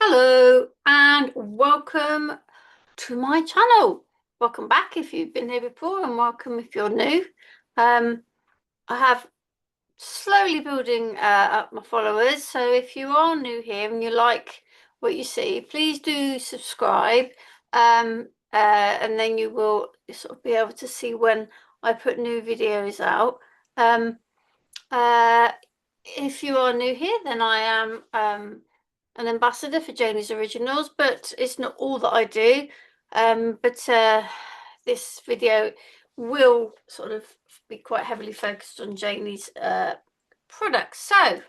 Hello and welcome to my channel. Welcome back if you've been here before, and welcome if you're new. I have slowly building up my followers, so if you are new here and you like what you see, please do subscribe, and then you will sort of be able to see when I put new videos out. Um, uh, if you are new here, then I am an ambassador for Janie's Originals, but it's not all that I do. But this video will sort of be quite heavily focused on Janie's products. So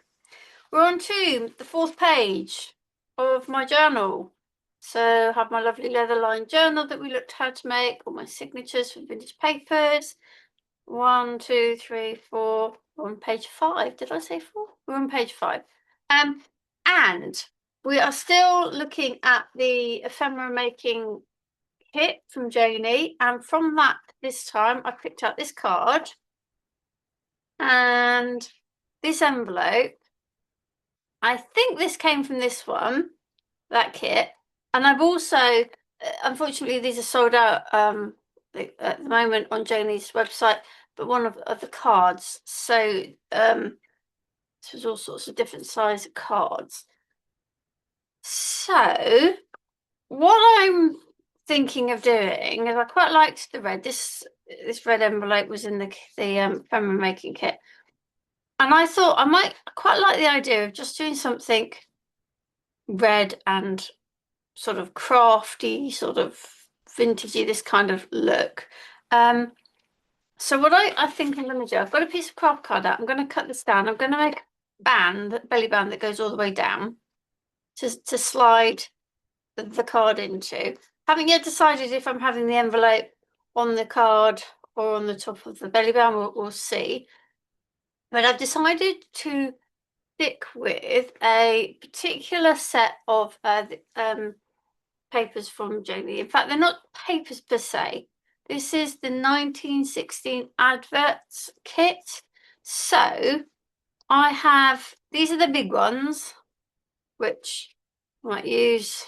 we're on to the fourth page of my journal. So I have my lovely leather-lined journal that we looked how to make, all my signatures for vintage papers. 1, 2, 3, 4. We're on page 5. Did I say 4? We're on page 5. And we are still looking at the Ephemera Making Kit from Janie. And from that, this time, I picked out this card and this envelope. I think this came from this one, that kit. And I've also, unfortunately, these are sold out at the moment on Janie's website, but one of the cards. So this was all sorts of different size cards. So what I'm thinking of doing is I quite liked the red. This red envelope was in the Ephemera Making Kit. And I thought I might quite like the idea of just doing something red and sort of crafty, sort of vintagey, this kind of look. So what I think I'm going to do, I've got a piece of craft card out. I'm going to cut this down. I'm going to make a band, belly band that goes all the way down to slide the card into. Haven't yet decided if I'm having the envelope on the card or on the top of the belly band. We'll see. But I've decided to stick with a particular set of papers from Janie. In fact, they're not papers per se. This is the 1916 Adverts kit. So I have, these are the big ones, which I might use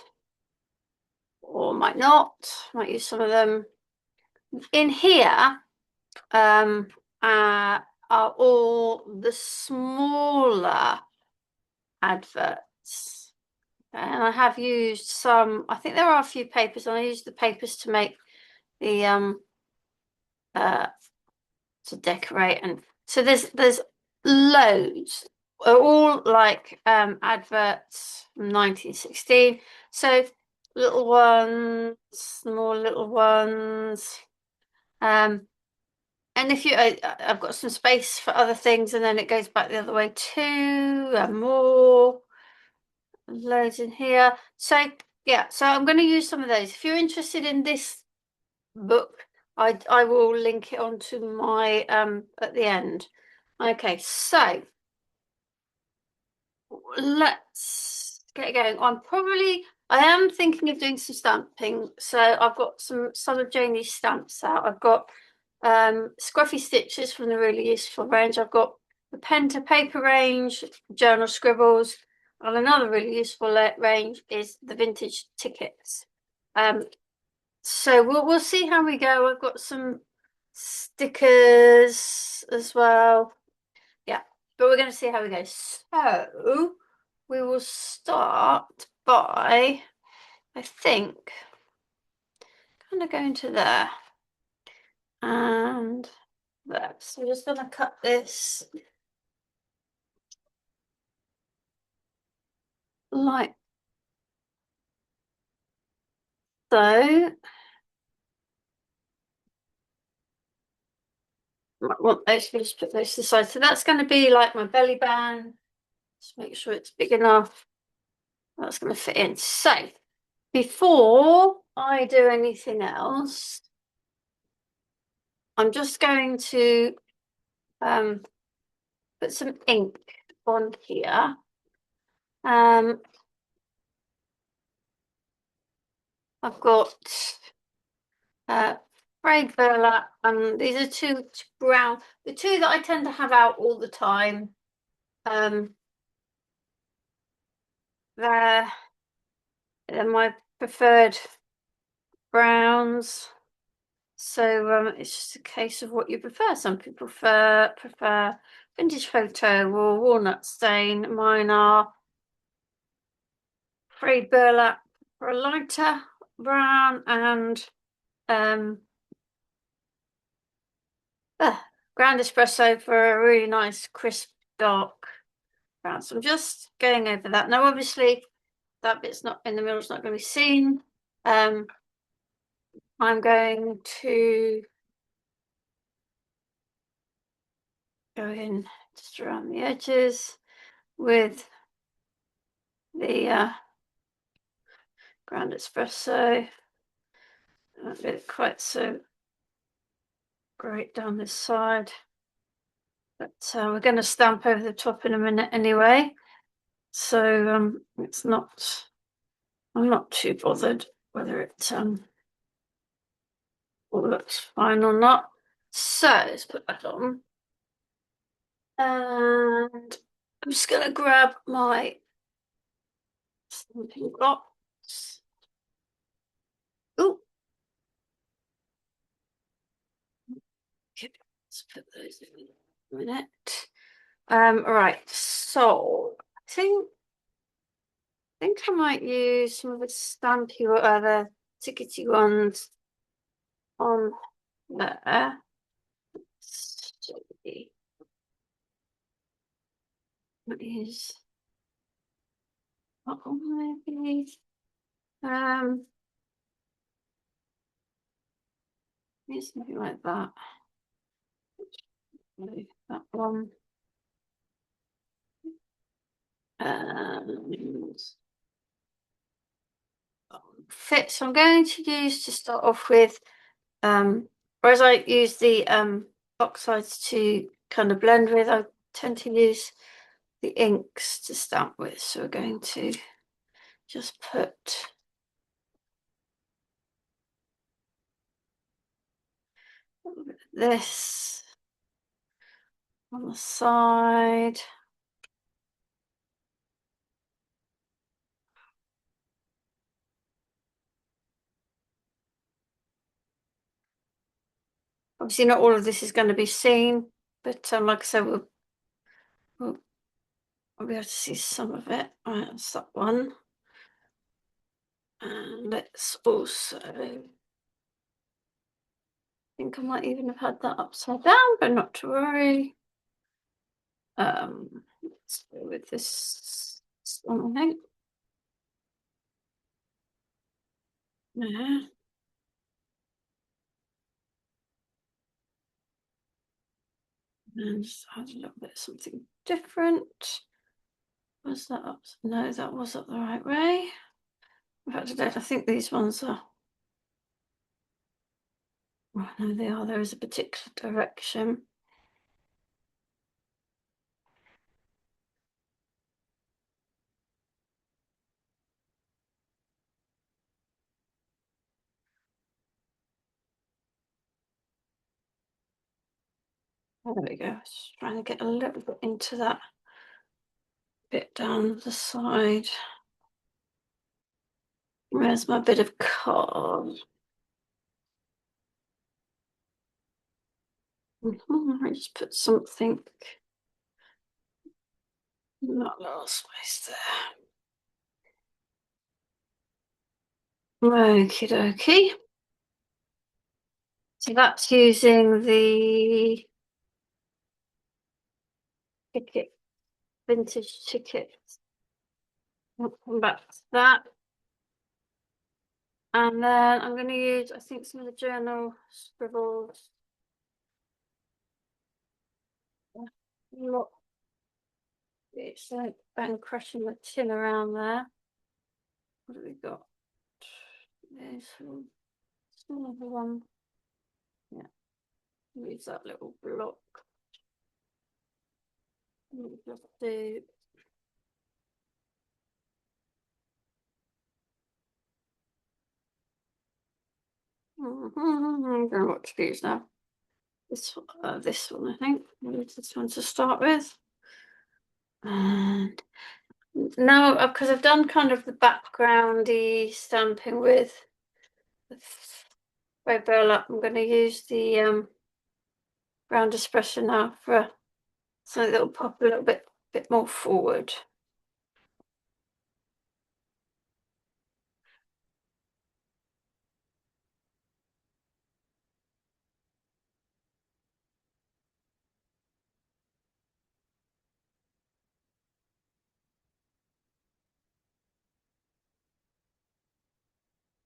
or might not. Might use some of them. In here are all the smaller adverts. And I have used some, I think there are a few papers, and I used the papers to make the to decorate. And so there's loads, all like adverts from 1916. So little ones, small little ones. And if you, I've got some space for other things, and then it goes back the other way too, and more, loads in here. So yeah, so I'm going to use some of those. If you're interested in this book, I will link it onto my at the end. Okay, so let's get going. I am thinking of doing some stamping. So I've got some of Janie's stamps out. I've got Scruffy Stitches from the really useful range. I've got the pen to paper range, journal scribbles, and another really useful range is the vintage tickets. So we'll see how we go. I've got some stickers as well. Yeah, but we're going to see how we go. So we will start by, I think, kind of going to there and there. So we're just going to cut this like so. Might want those, just put those to the side. So that's going to be like my belly band. Just make sure it's big enough. That's going to fit in. So before I do anything else, I'm just going to put some ink on here. I've got frayed burlap, and these are two brown, the two that I tend to have out all the time. They're they're my preferred browns. So it's just a case of what you prefer. Some people prefer vintage photo or walnut stain. Mine are frayed burlap for a lighter brown and ground espresso for a really nice crisp dark brown. So I'm just going over that. Now obviously that bit's not in the middle, it's not going to be seen. I'm going to go in just around the edges with the ground espresso. Not get it quite so great down this side, but we're going to stamp over the top in a minute anyway. So it's not. I'm not too bothered whether it all looks fine or not. So let's put that on, and I'm just going to grab my stamping blocks. Oh, let's put those in a minute. Right, so I think I might use some of the stampy or other tickety ones on there. What is maybe maybe something like that. Maybe that one. Fit. So I'm going to use to start off with, whereas I use the oxides to kind of blend with, I tend to use the inks to stamp with. So we're going to just put this on the side. Obviously not all of this is going to be seen, but like I said, we'll be able to see some of it. Right, that's that one. And let's also, I think I might even have had that upside down, but not to worry. Let's go with this one, I think. Yeah. And just add a little bit of something different. Was that up? No, that was up the right way. In fact, I think these ones are. Oh, no, they are. There is a particular direction. There we go. Just trying to get a little bit into that bit down the side. Where's my bit of card? I just put something in that little space there. Okie dokie. So that's using the ticket, vintage ticket. We'll come back to that. And then I'm going to use, I think, some of the journal scribbles. Not, it's like bang crushing the tin around there. What have we got? There's another one. Yeah, use that little block. Just do. I don't know what to use now. This one, I think. Maybe this one to start with. And No, because I've done kind of the backgroundy stamping with red burlap. I'm going to use the ground espresso now for something that will pop a little bit more forward.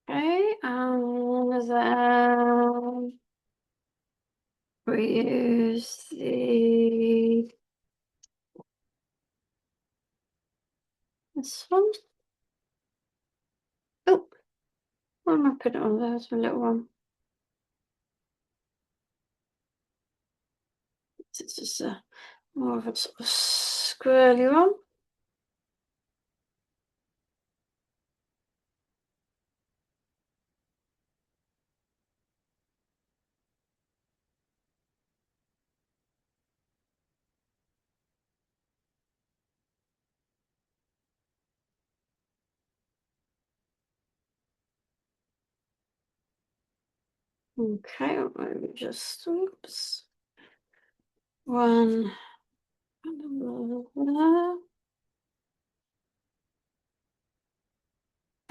Okay, and then we use this one. Oh, why am I putting it on there? There's a little one. It's just a more of a sort of squirrely one. Okay, maybe just oops. One.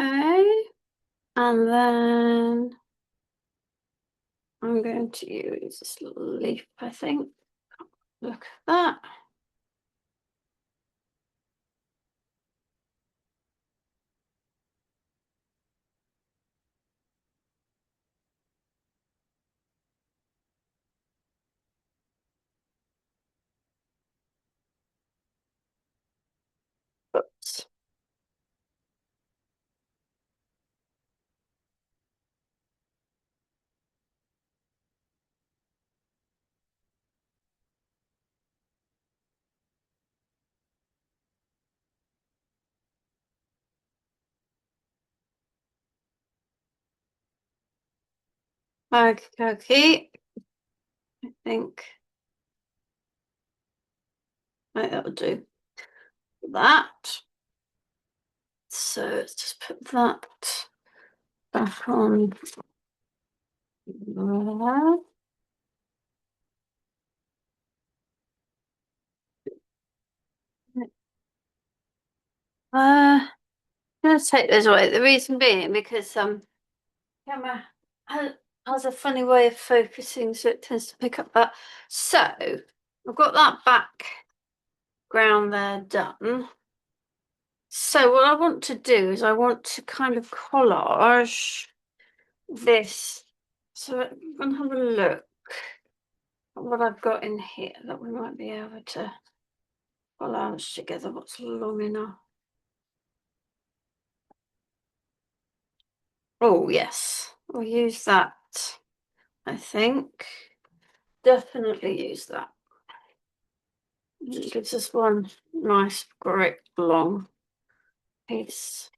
Okay, and then I'm going to use this little leaf, I think. Look at that. Oops. Okay, I think that'll do that. So let's just put that back on there. I'm gonna take those away. The reason being because camera has a funny way of focusing, so it tends to pick up that. So I've got that background there done. So what I want to do is I want to kind of collage this. So I'm gonna have a look at what I've got in here that we might be able to collage together. What's long enough? Oh yes, we'll use that. I think definitely use that. It gives us one nice, great long piece.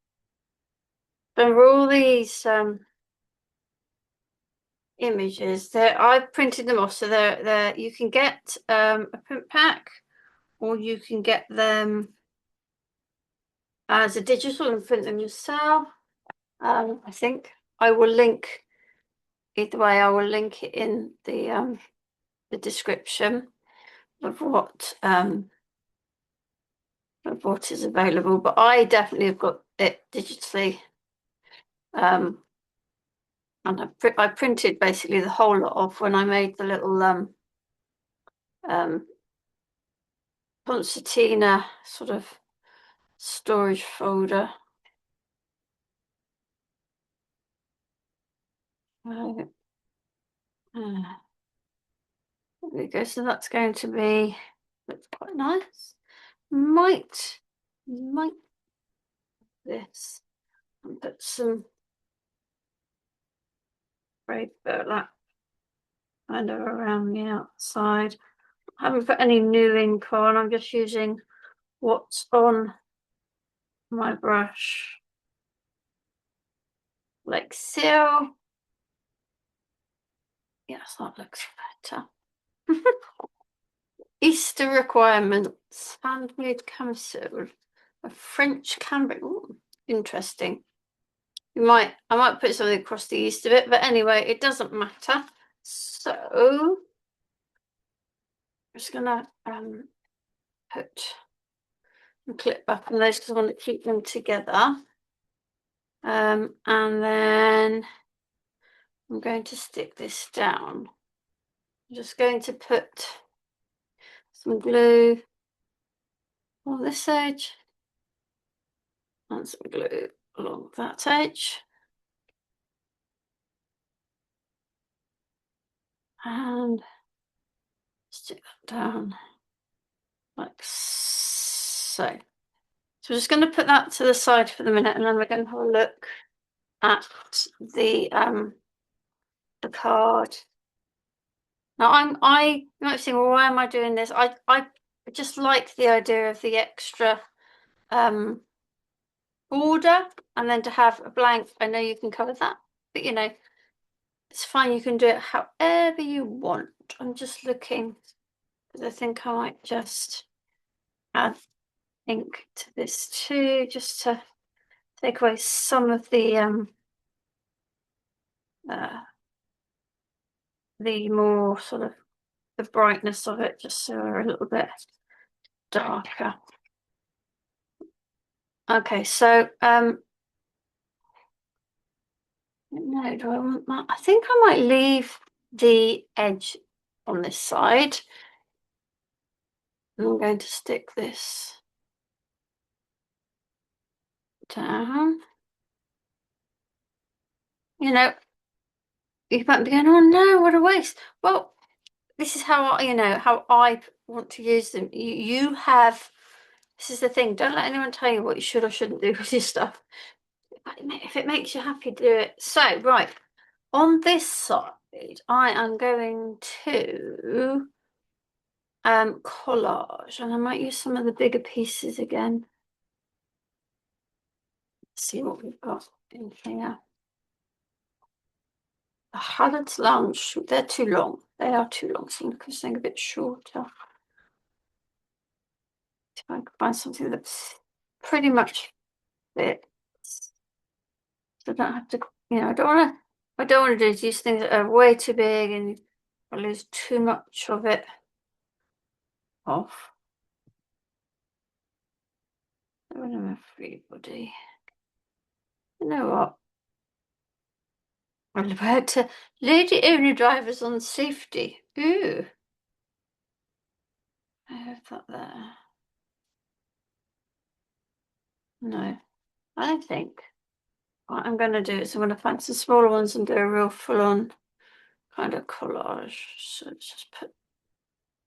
There are all these images that I've printed them off, so they're you can get a print pack, or you can get them as a digital and print them yourself. I think I will link either way. I will link it in the description of what is available. But I definitely have got it digitally. And I printed basically the whole lot off when I made the little concertina sort of storage folder. There we go. So that's going to be, looks quite nice. Might this and put some red burlap kind of around the outside. I haven't put any new ink on. I'm just using what's on my brush, like so. Yes, that looks better. Easter requirements, handmade camisole. A French cambric. Ooh, interesting. I might put something across the east of it, but anyway, it doesn't matter. So I'm just gonna put a clip up on those because I want to keep them together. And then I'm going to stick this down. I'm just going to put some glue on this edge and some glue along that edge. And stick that down like so. So we're just going to put that to the side for the minute, and then we're going to have a look at the card. Now you might think, well, why am I doing this? I just like the idea of the extra border, and then to have a blank. I know you can cover that, but you know, it's fine. You can do it however you want. I'm just looking because I think I might just add ink to this too, just to take away some of the more sort of the brightness of it, just so we're a little bit darker. Okay, so no, do I want that? I think I might leave the edge on this side. I'm going to stick this down. You know, you might be going, oh no, what a waste. Well, this is how I want to use them. You have, this is the thing, don't let anyone tell you what you should or shouldn't do with your stuff. If it makes you happy, do it. So, right, on this side, I am going to collage, and I might use some of the bigger pieces again. Let's see what we've got in here. The Harrods Lounge, they're too long. They are too long, so I'm going to something a bit shorter. If I can find something that's pretty much fits. So I don't have to, I don't want to do these things that are way too big and I lose too much of it off. Everybody. You know what? I'm about to lady owner drivers on safety. Ooh. I have that there. No, I don't think. What I'm going to do is I'm going to find some smaller ones and do a real full-on kind of collage. So let's just put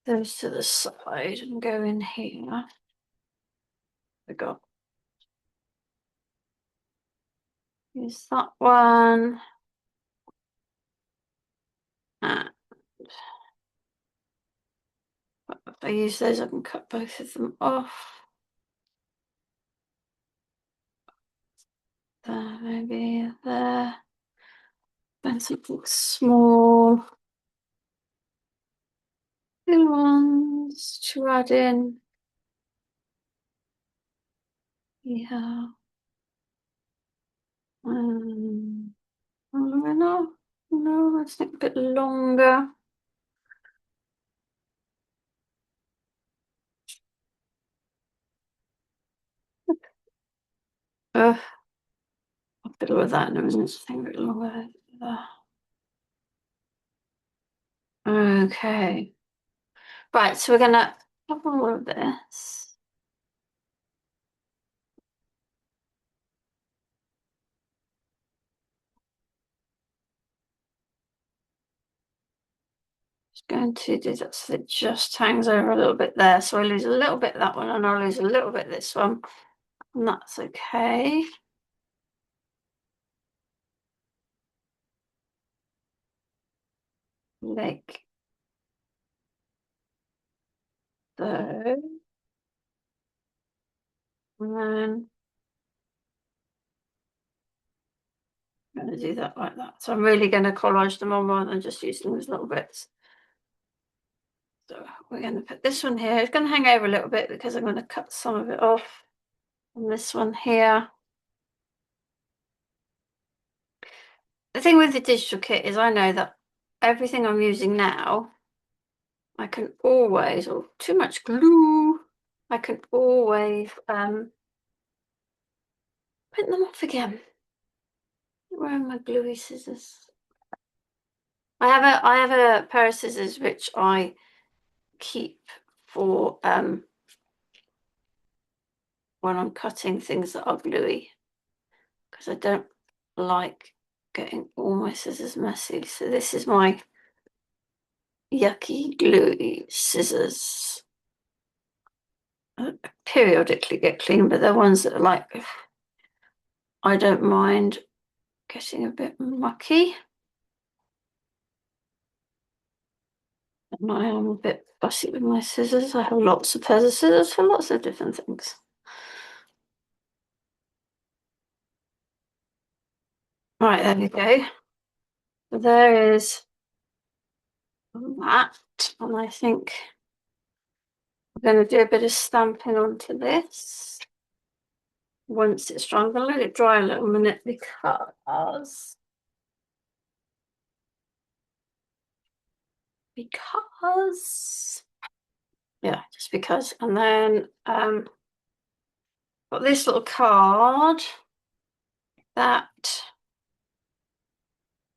those to the side and go in here. We got use that one. And if I use those, I can cut both of them off. There, maybe there. Then something small. Little ones to add in. Yeah. Long enough? No, let's think a bit longer. I'll fiddle with that in a minute. Think a bit longer. Okay. Right, so we're gonna have all of this. Just going to do that so it just hangs over a little bit there. So I lose a little bit that one and I'll lose a little bit this one. And that's okay. Like so. And then I'm going to do that like that. So I'm really going to collage them on rather than just using those little bits. So we're going to put this one here. It's going to hang over a little bit because I'm going to cut some of it off. And this one here. The thing with the digital kit is I know that everything I'm using now, I can always, or too much glue, I can always print them off again. Where are my gluey scissors? I have a pair of scissors which I keep for when I'm cutting things that are gluey, because I don't like getting all my scissors messy. So this is my yucky gluey scissors. I periodically get clean, but they're ones that are like, I don't mind getting a bit mucky. And I am a bit fussy with my scissors. I have lots of pairs of scissors for lots of different things. Right, there we go. So there is that. And I think I'm going to do a bit of stamping onto this. Once it's dry, I'm going to let it dry a little minute because yeah, just because. And then got this little card that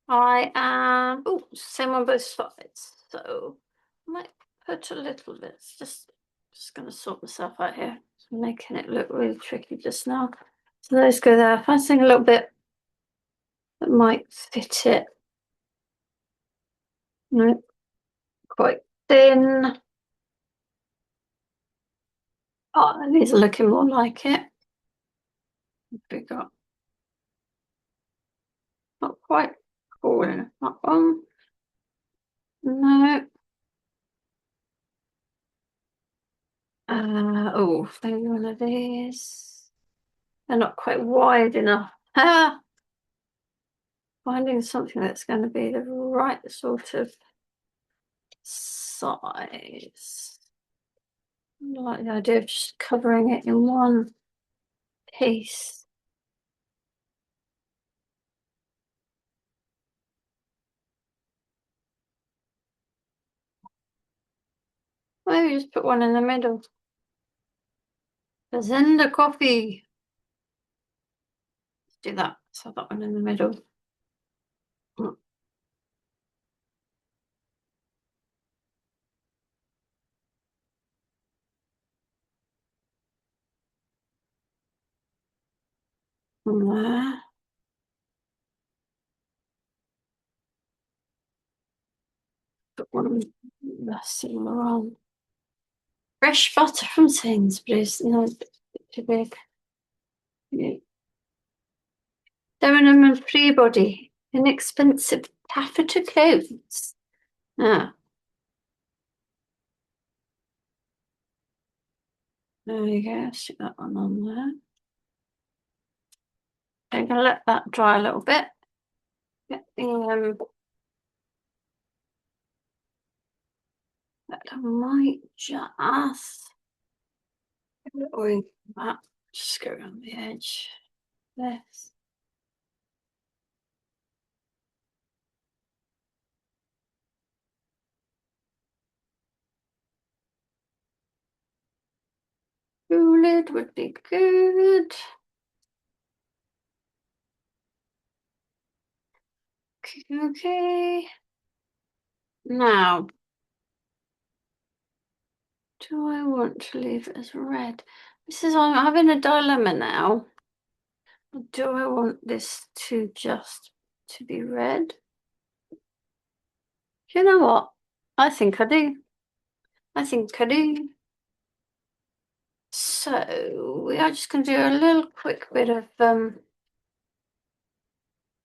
I am, oh, same on both sides. So I might put a little bit, just going to sort myself out here. Making it look really tricky just now. So those go there. Finding a little bit that might fit it. No, quite thin. Oh, these are looking more like it. We got not quite cool enough. That one. No. Oh, maybe one of these. They're not quite wide enough. Finding something that's going to be the right sort of size. I like the idea of just covering it in one piece. Maybe just put one in the middle. Fazenda coffee. Let's do that. So that one in the middle. And there. Put one similar on. Fresh butter from Sainsbury's. No, it's a bit too big. Yeah. Debenham and Freebody. Inexpensive taffeta coats. Ah, there you go. Stick that one on there. I'm going to let that dry a little bit. Get the that I might just that. Just go around the edge. This. Lid would be good. Okay. Now, do I want to leave it as red? I'm having a dilemma now. Do I want this to be red? You know what? I think I do. I think I do. So we are just going to do a little quick bit of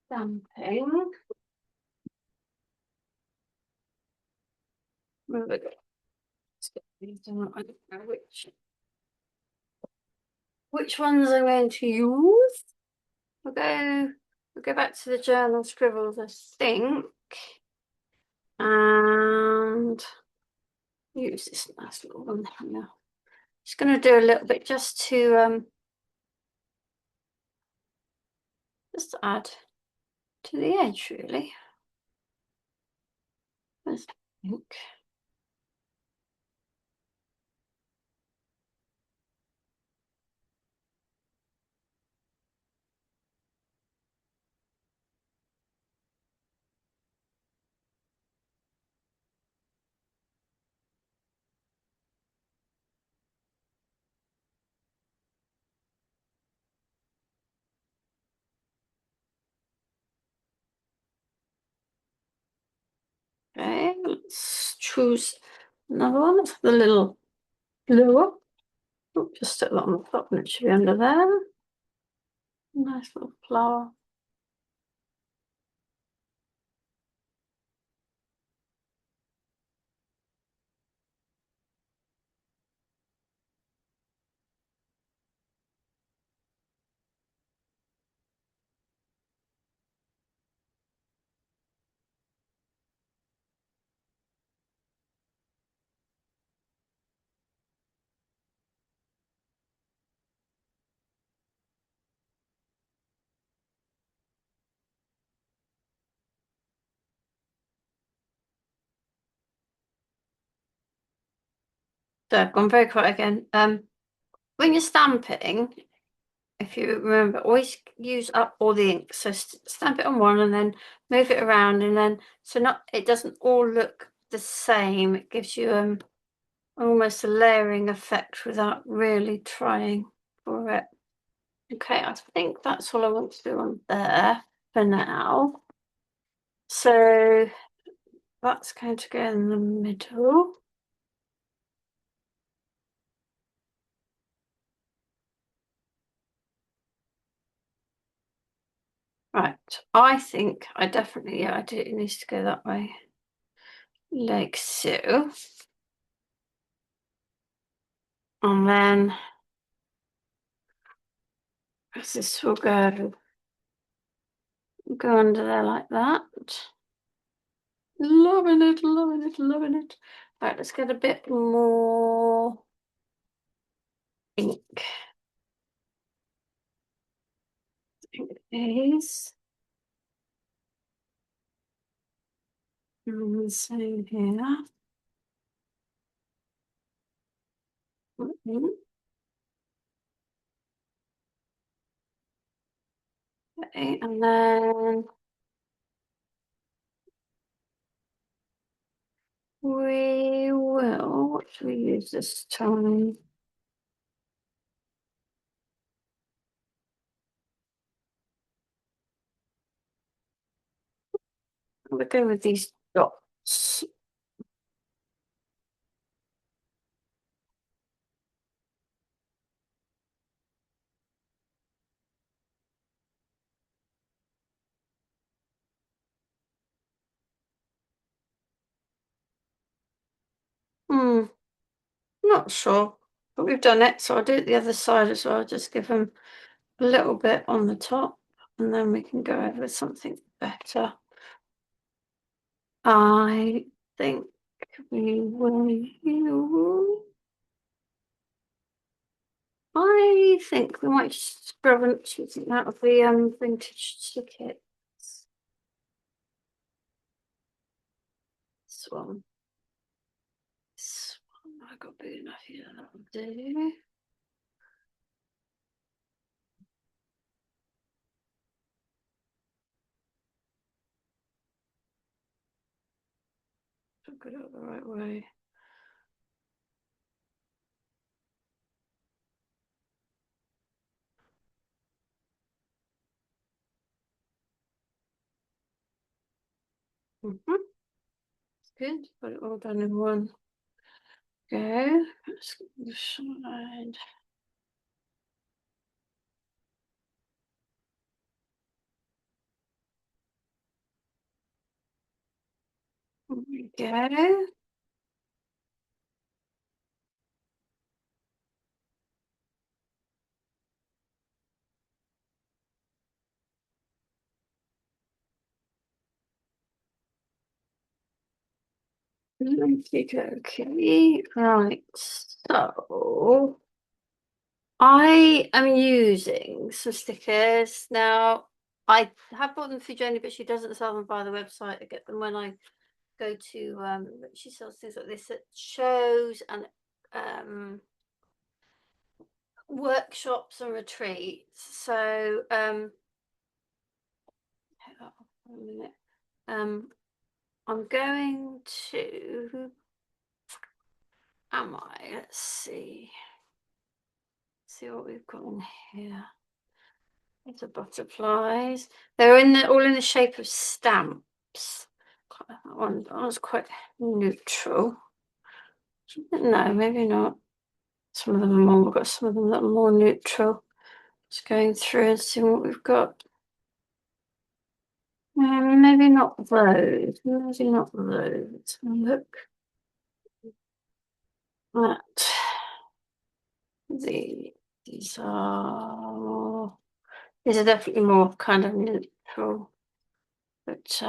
stamping. Where we go? Let's get these done. I don't know which ones I'm going to use. We'll go back to the journal scribbles, I think, and use this nice little one here. Just going to do a little bit just to just add to the edge, really. There's pink. Okay, let's choose another one. Let's have the little lower. Oh, just stick that on the top and it should be under there. Nice little flower. So I've gone very quiet again. When you're stamping, if you remember, always use up all the ink. So stamp it on one and then move it around, and then so not it doesn't all look the same. It gives you almost a layering effect without really trying for it. Okay, I think that's all I want to do on there for now. So that's going to go in the middle. Right, I think I definitely, yeah, I do, it needs to go that way. Like so. And then this will go under there like that. Loving it, loving it, loving it. Right, let's get a bit more ink. Ink is. And the same here. Okay, and then we will, what should we use this time? We'll go with these dots. Not sure, but we've done it, so I'll do it the other side as well. Just give them a little bit on the top, and then we can go over something better. I think we will use. I think we might just grab something out of the vintage tickets. This one. This one. I got big enough here. That'll do. Took it out the right way. It's good. Got it all done in one go. Let's get the side. There we go. Okay, right. So I am using some stickers now. I have bought them through Janie, but she doesn't sell them via the website. I get them when I go to she sells things like this at shows and workshops and retreats. So hold on a minute. I'm going to let's see what we've got in here. These are butterflies. They're all in the shape of stamps. That one's quite neutral. No, maybe not. Some of them are more. We've got some of them that are more neutral. Just going through and seeing what we've got. Maybe not those. Maybe not those. Look at these are definitely more kind of neutral, but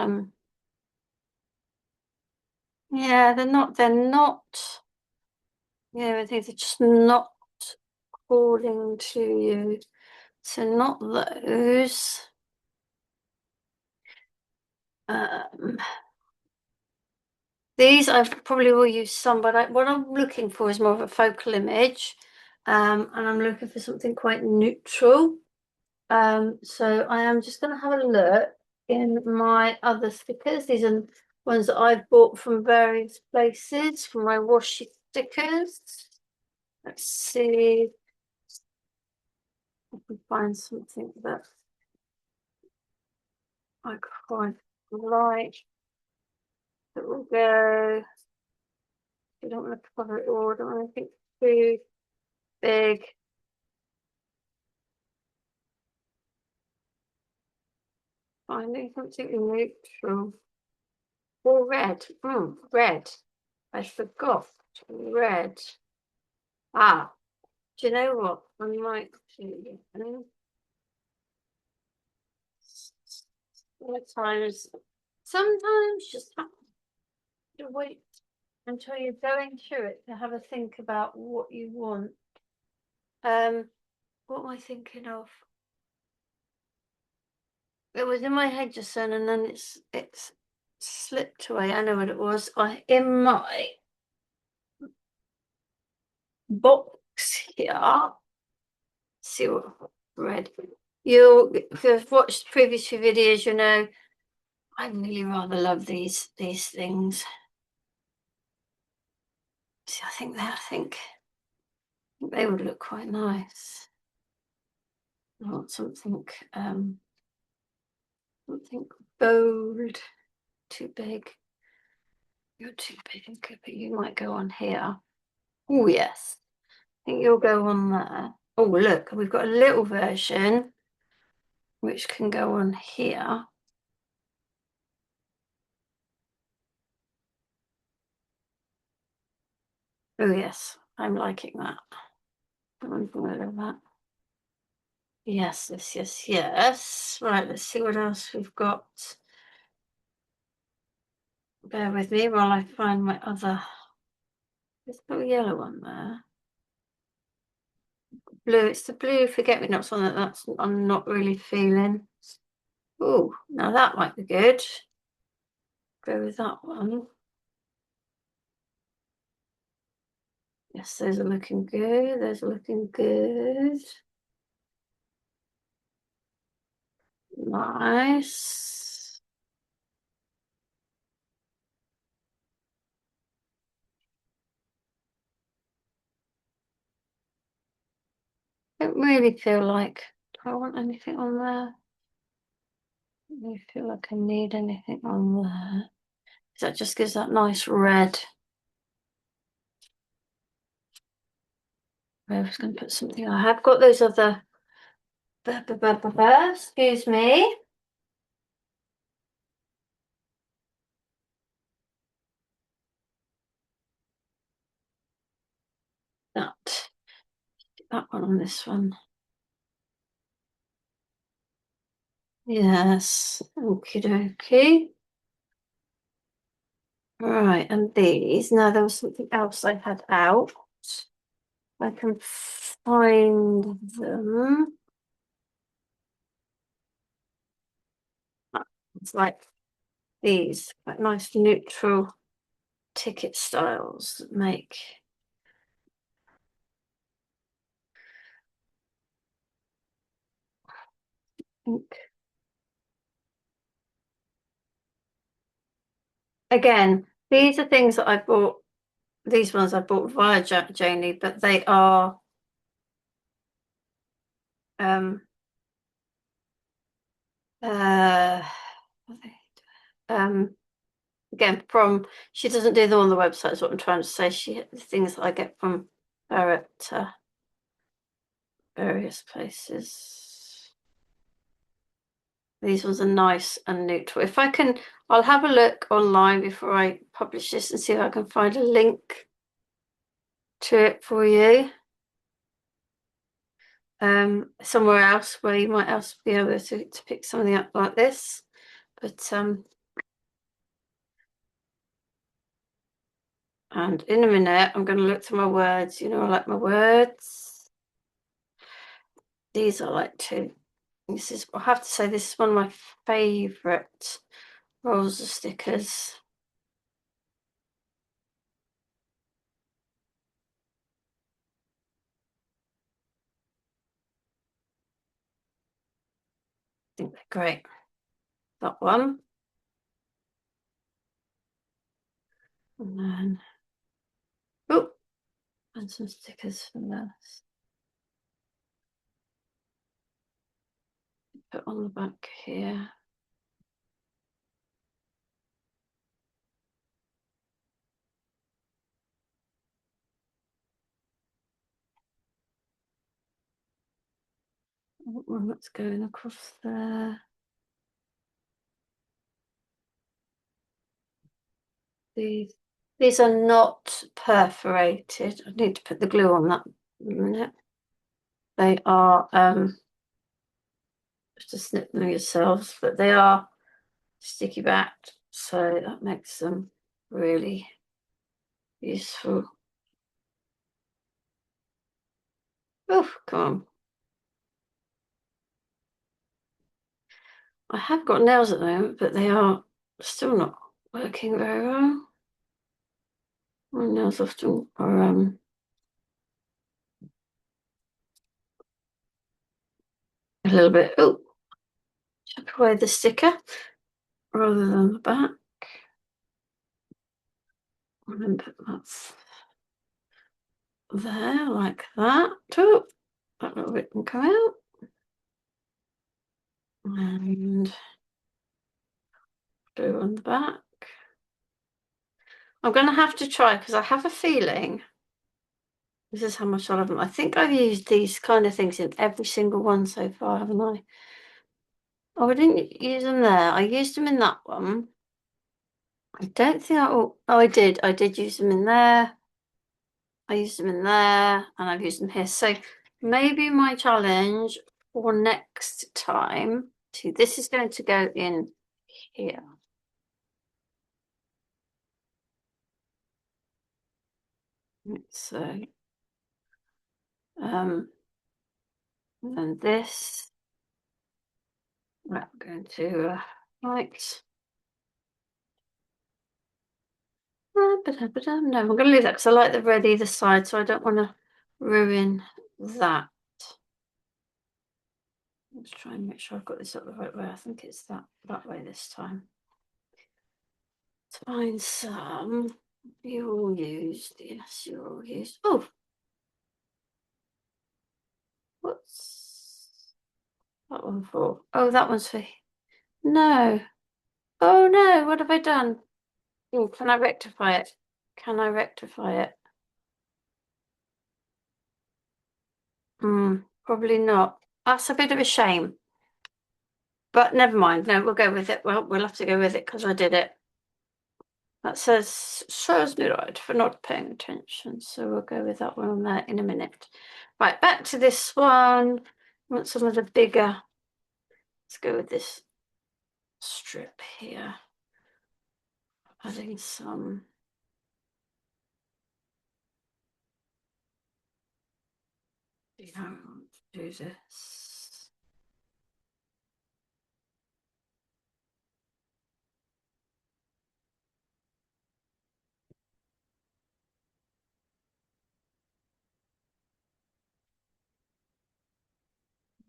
yeah, they're not. Yeah, I think they're just not calling to you. So not those. These I probably will use some, but what I'm looking for is more of a focal image, and I'm looking for something quite neutral. So I am just going to have a look in my other stickers. These are ones that I've bought from various places for my washi stickers. Let's see if I can find something that I quite like. That will go. I don't want to cover it all. I don't want anything too big. Finding something neutral. Or red. Red. I forgot. Red. Ah, do you know what? I might do. Sometimes just have to wait until you're going through it to have a think about what you want. What am I thinking of? It was in my head just then, and then it's slipped away. I know what it was. In my box here. See what red. If you've watched previous few videos, you know I really rather love these things. See, I think they would look quite nice. I want something bold. Too big. You're too big, but you might go on here. Oh yes, I think you'll go on there. Oh look, we've got a little version which can go on here. Oh yes, I'm liking that. Yes. Right, let's see what else we've got. Bear with me while I find my other. There's a yellow one there. Blue, it's the blue forget-me-nots on that. I'm not really feeling. Oh, now that might be good. Go with that one. Yes, those are looking good. Those are looking good. Nice. I don't really feel like, do I want anything on there? I don't really feel like I need anything on there. That just gives that nice red. I was going to put something. I have got those other. Excuse me. That one on this one. Yes. Okie dokie. Right, and these. Now there was something else I had out. I can find them. It's like these, like nice neutral ticket styles that make ink. Again, these are things that I bought. These ones I bought via Janie, but they are um uh um again from she doesn't do them on the website is what I'm trying to say. The things that I get from her at various places. These ones are nice and neutral. If I can, I'll have a look online before I publish this and see if I can find a link to it for you. Somewhere else where you might else be able to pick something up like this. But and in a minute I'm going to look through my words. You know, I like my words. These I like too. This is, I have to say, this is one of my favourite rolls of stickers. I think they're great. That one. And then, oh, and some stickers from this. Put on the back here. One that's going across there. These are not perforated. I need to put the glue on that in a minute. They are just to snip them yourselves, but they are sticky backed, so that makes them really useful. Oh, come on. I have got nails at the moment, but they are still not working very well. My nails often are a little bit, oh, chip away the sticker rather than the back. And then put that there like that. Oh, that little bit can come out. And glue on the back. I'm going to have to try because I have a feeling this is how much I love them. I think I've used these kind of things in every single one so far, haven't I? Oh, I didn't use them there. I used them in that one. I don't think oh, I did. I did use them in there. I used them in there and I've used them here. So maybe my challenge for next time, see, this is going to go in here. So, and then this, I'm going to right. No, I'm going to leave that because I like the red either side, so I don't want to ruin that. Let's try and make sure I've got this up the right way. I think it's that way this time. Let's find some. You all used, yes, you're all used. Oh, what's that one for? Oh, that one's for. No. Oh no, what have I done? Oh, can I rectify it? Can I rectify it? Probably not. That's a bit of a shame. But never mind. No, we'll go with it. Well, we'll have to go with it because I did it. That serves me right for not paying attention. So we'll go with that one on there in a minute. Right, back to this one. I want some of the bigger. Let's go with this strip here. Adding some. Do this.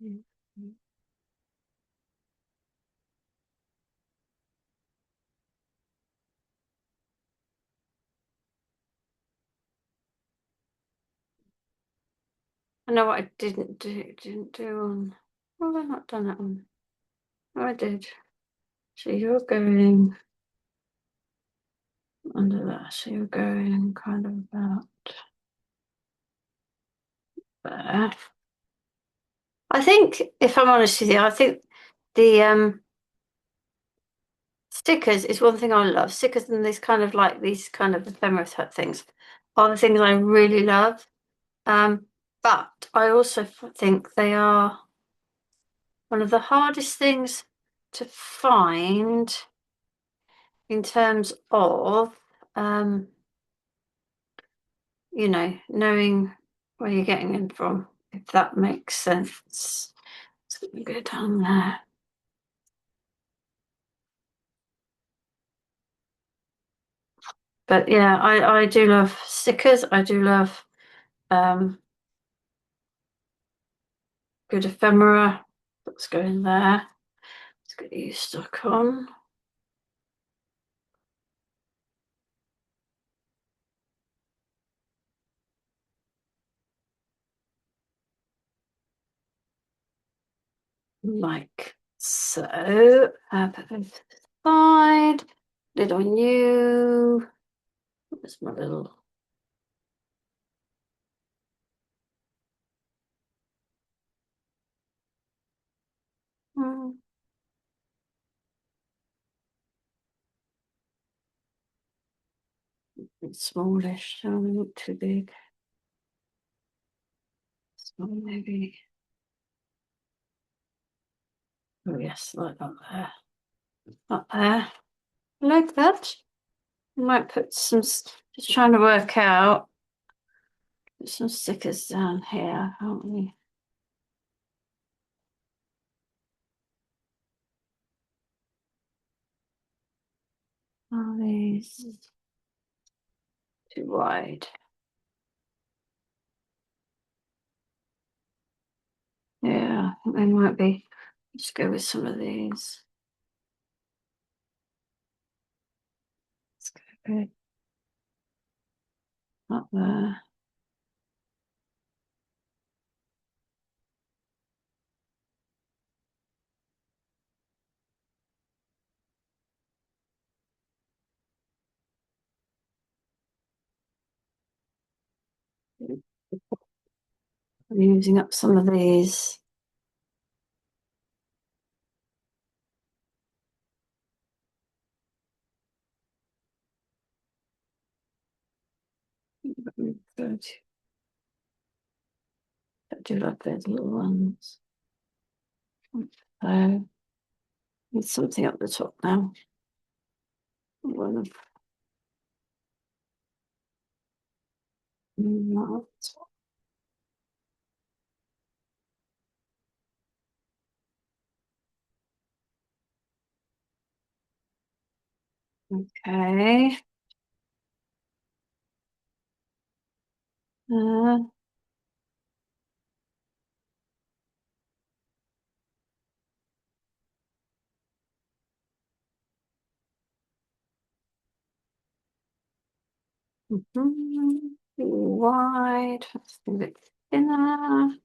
I know what I didn't do on. Well, I've not done that one. Oh, I did. So you're going under that. So you're going kind of about there. I think, if I'm honest with you, I think the stickers is one thing I love. Stickers and these kind of ephemera type things are the things I really love. But I also think they are one of the hardest things to find in terms of knowing where you're getting them from, if that makes sense. It's gonna go down there. But yeah, I do love stickers. I do love good ephemera. Let's go in there. Let's get you stuck on. Like so. Put those to the side. Lid on you. There's my little. It's smallish, so not too big. Small maybe. Oh yes, like that there. Up there. Like that. I might put some, just trying to work out, put some stickers down here, can't we? Are these too wide? Yeah, I think they might be. Just go with some of these. Let's go up there. I'm using up some of these. Good. I do love those little ones. So, need something up the top now. One of that. Okay. Uh, wide. Let's do it thinner.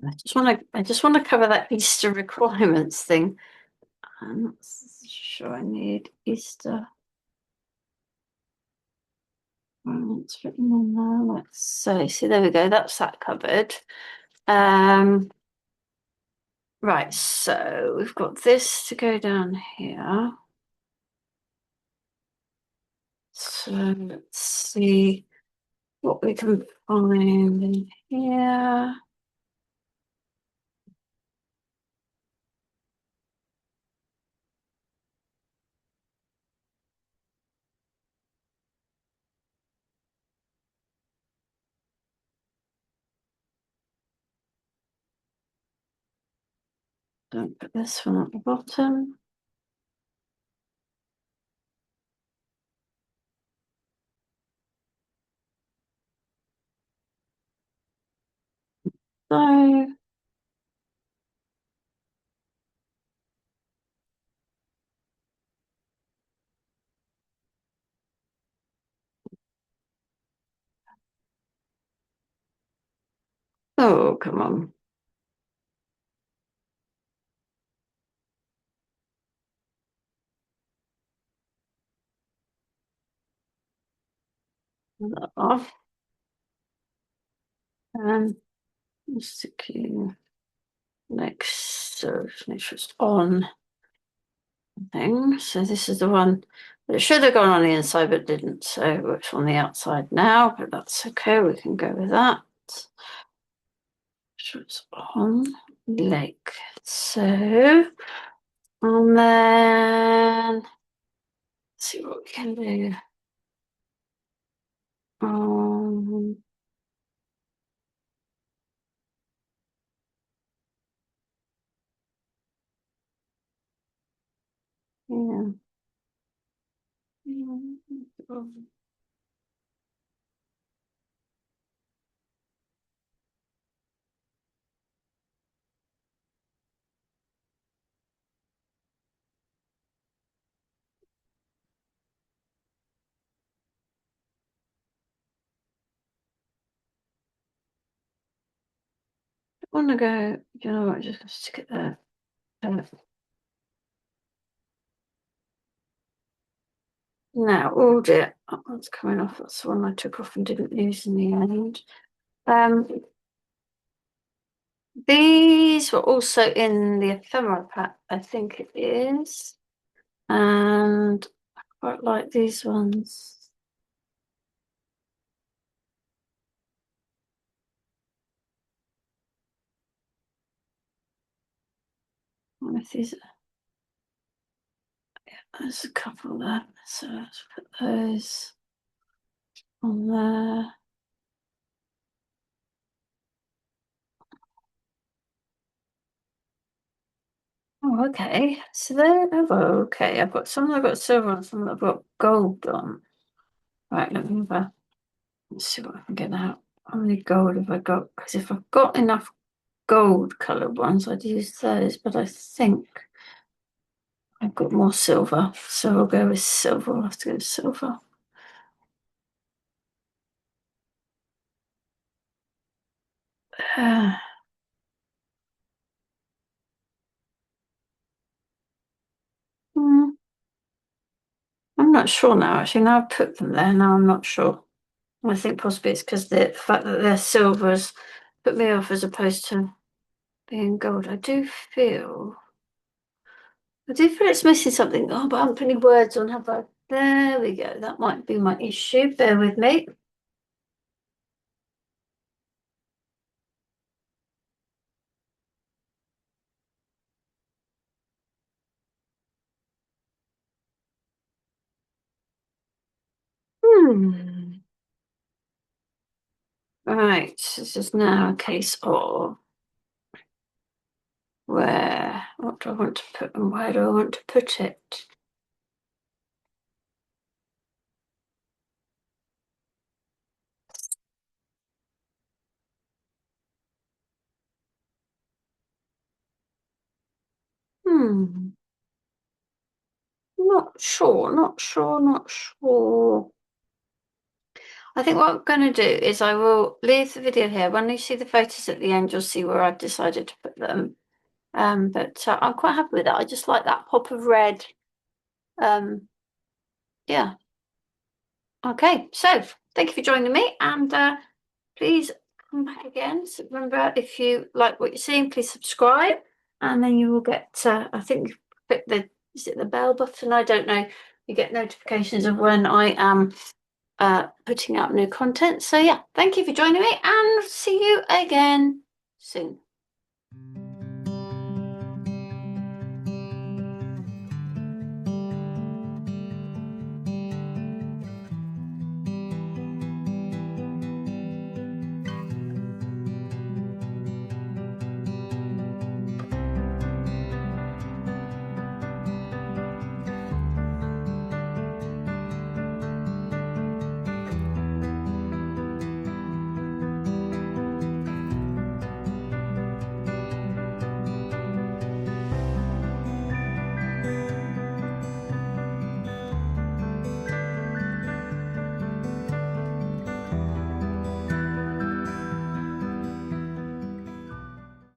I just want to cover that Easter requirements thing. I'm not sure I need Easter requirements written on there. Let's see, there we go. That's that covered. Right, so we've got this to go down here. So let's see what we can find in here. Don't put this one at the bottom. So, oh, come on. That off. And sticking next, so make sure it's on thing. So this is the one that should have gone on the inside but didn't. So it's on the outside now, but that's okay. We can go with that. So it's on like so. And then let's see what we can do. Um, yeah. I want to go, you know what, just gonna stick it there. Now, oh dear, that's coming off. That's the one I took off and didn't use in the end. Um, these were also in the ephemera pack, I think it is. And I quite like these ones. With these, yeah, there's a couple there. So let's put those on there. Oh, okay. So there, oh, okay. I've got some that I've got silver on, some that I've got gold on. Right, let me have a, let's see what I can get out. How many gold have I got? Because if I've got enough gold coloured ones, I'd use those, but I think I've got more silver, so we'll go with silver. We'll have to go with silver. Uh, hmm, I'm not sure now, actually. Now I've put them there, now I'm not sure. I think possibly it's because the fact that they're silvers put me off as opposed to being gold. I do feel it's missing something. Oh, but I haven't put any words on, have I? There we go. That might be my issue. Bear with me. Hmm. Right. This is now a case of what do I want to put and where do I want to put it? Hmm. Not sure. I think what I'm going to do is I will leave the video here. When you see the photos at the end, you'll see where I've decided to put them. But I'm quite happy with that. I just like that pop of red. Um, yeah. Okay. So thank you for joining me, and please come back again. So remember, if you like what you're seeing, please subscribe, and then you will get. I think click the is it the bell button? I don't know. You get notifications of when I am putting out new content. So yeah, thank you for joining me, and see you again soon.